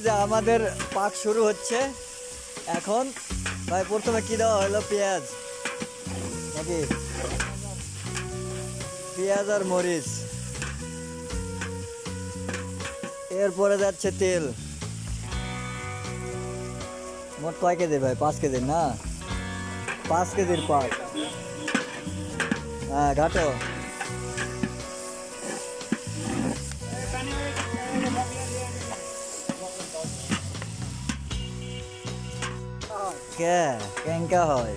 যে আমাদের পাক শুরু হচ্ছে এখন। ভাই প্রথমে কি দেওয়া হলো? পেঁয়াজ নাকি? পেঁয়াজ আর মরিচ, এরপরে যাচ্ছে তেল। মোট কয় কেজি ভাই? 5 কেজির না? 5 কেজির পাক। হ্যাঁ ঘাটো। কে কেঙ্কা হয়?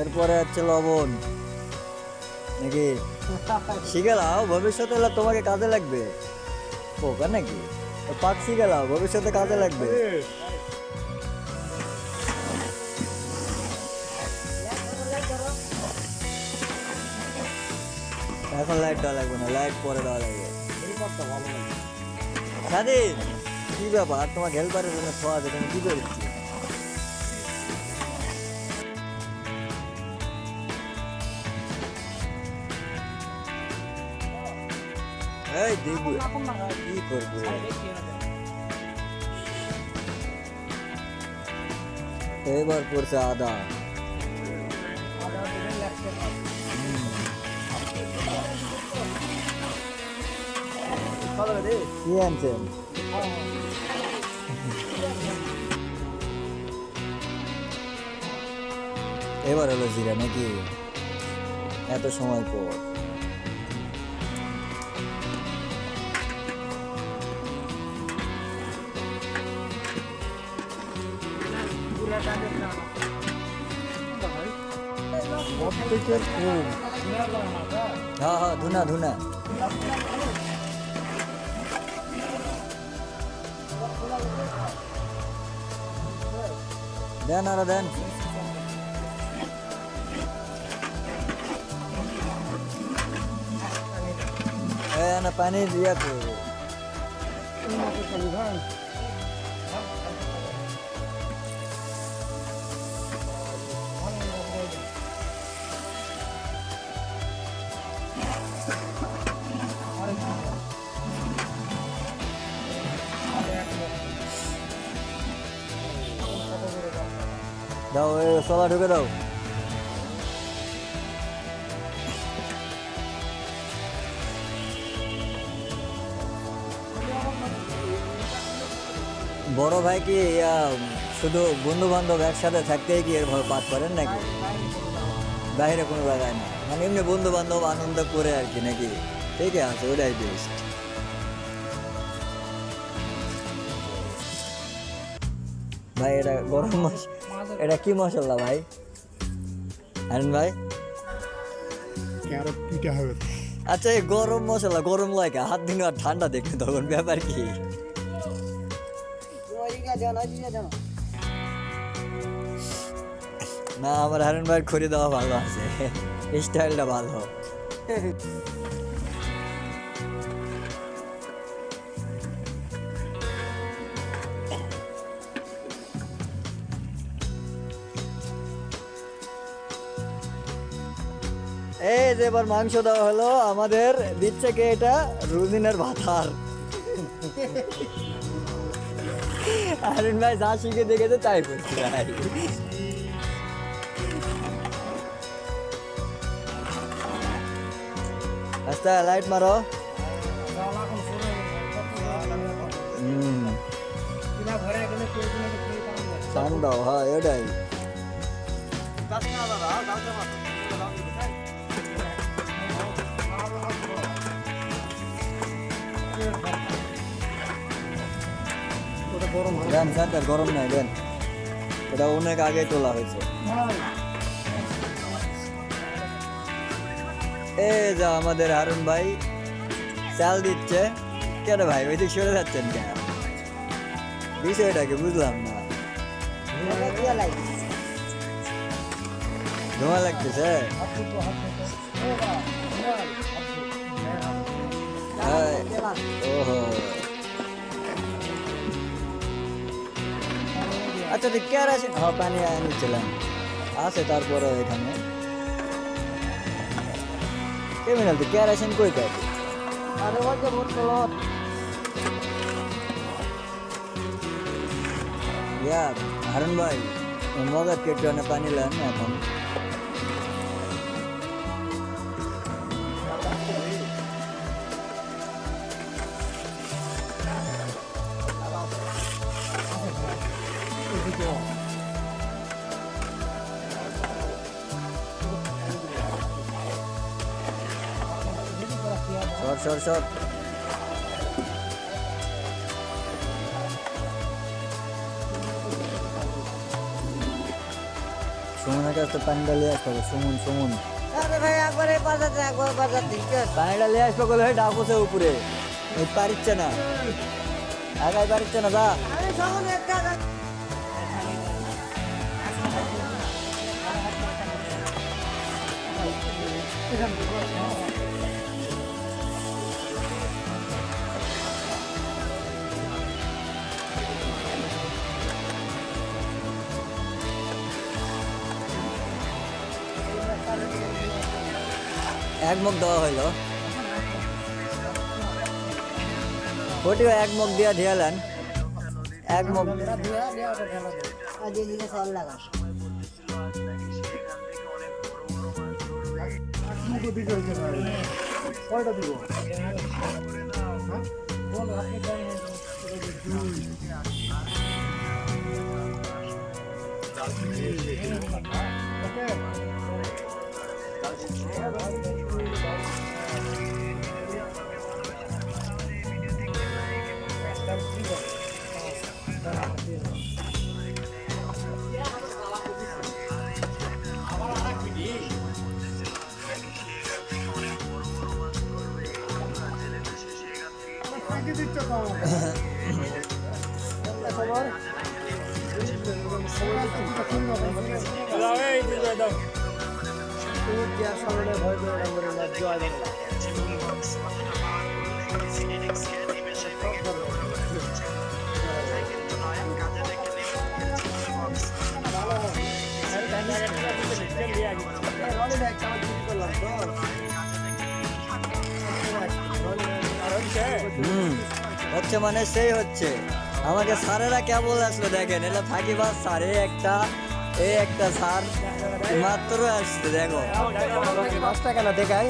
এরপরে হচ্ছে লবণ নাকি? শিখে লাও, ভবিষ্যতে হলে তোমাকে কাজে লাগবে। পোকা নাকি? পাক শিখে লাও, ভবিষ্যতে কাজে লাগবে। এখন লাইট দেওয়া লাগবে না, লাইট পরে দেওয়া লাগবে। স্বাধীন কি ব্যাপার? তোমার হেল্পারের জন্য খাওয়া আছে, তুমি কি করছি? এই দেখবো কি করবো। এবার পড়ছে আদা। কি আনছেন? এবার হলো জিরা নাকি? এত সময় পর। হ্যাঁ হ্যাঁ, ধুনা ধুনা। দেন আরো দেন। না পানি দিয়া করবো। দাও সলা ঢুকে দাও। বড় ভাই কি শুধু বন্ধু বান্ধব একসাথে থাকতেই কি এরভাবে পাঠ করেন নাকি? বাইরে কোনো জায়গায় না, মানে এমনি বন্ধু বান্ধব আনন্দ করে আর কি নাকি? ঠিক আছে, ওটাই বেস্ট। ভাই এটা গরম এটা কি মশলা ভাই? আরেন ভাই আচ্ছা, এই গরম মশলা গরম লাগে হাত দিন আর ঠান্ডা দেখে, তখন ব্যাপার কি? না, আমার হারুন ভাইয়ের খড়ি দেওয়া ভালো আছে, স্টাইলটা ভালো। এই যে এবার মাংস দেওয়া হলো আমাদের, দিচ্ছে কে? এটা রুজিনের ভাতার। হারুন ভাই যা শিখে দেখেছে তাই করছি ভাই। আচ্ছা লাইট মারো। ঠান্ডা, হ্যাঁ এটাই। দেন স্যার, গরম নাই দেন, এটা অনেক আগে তোলা হয়েছে। এই যা আমাদের হারুন ভাই চাল দিচ্ছে। কেন ভাই ওইদিকে সরে যাচ্ছেন কেন? বিষয়টাকে বুঝলাম না। ধোঁয়া লাগতেছে। ওহো আচ্ছা তুই কেরাসিন হ্যাঁ পানি নিচ্ছিলাম আছে তারপরে এখানে ক্রিমিনাল তুই কেরাসিন কই পাই আরে ওই যে বোতল ইয়া হারুন ভাই মগাত কেটে অনেক পানি লান এখন সর সর সর সুমনের কাছে তো পানিটা লিয়ে আসতে হবে সুমন সুমন আরে ভাই একবারে বাজাতে একবার বাজাতে ঠিক আছে পানিটা লিয়ে আসবে বলে ডাকুছে উপরে এই পারিচ্ছে না আগাই পারিচ্ছে না দা আরে সামন একটা এক মুখ দেওয়া হইলো ওটিও এক মুখ দিয়া ঢেলান এক মুখ আজ দিনে সল লাগা কয়টা দিব বল আপনি হচ্ছে মানে সেই হচ্ছে আমাকে স্যারেরা কেবল আসলো দেখেন এটা ফাঁকিবাজ স্যার এই একটা স্যার মাত্র আসছে দেখো 10 টাকা না দেখাই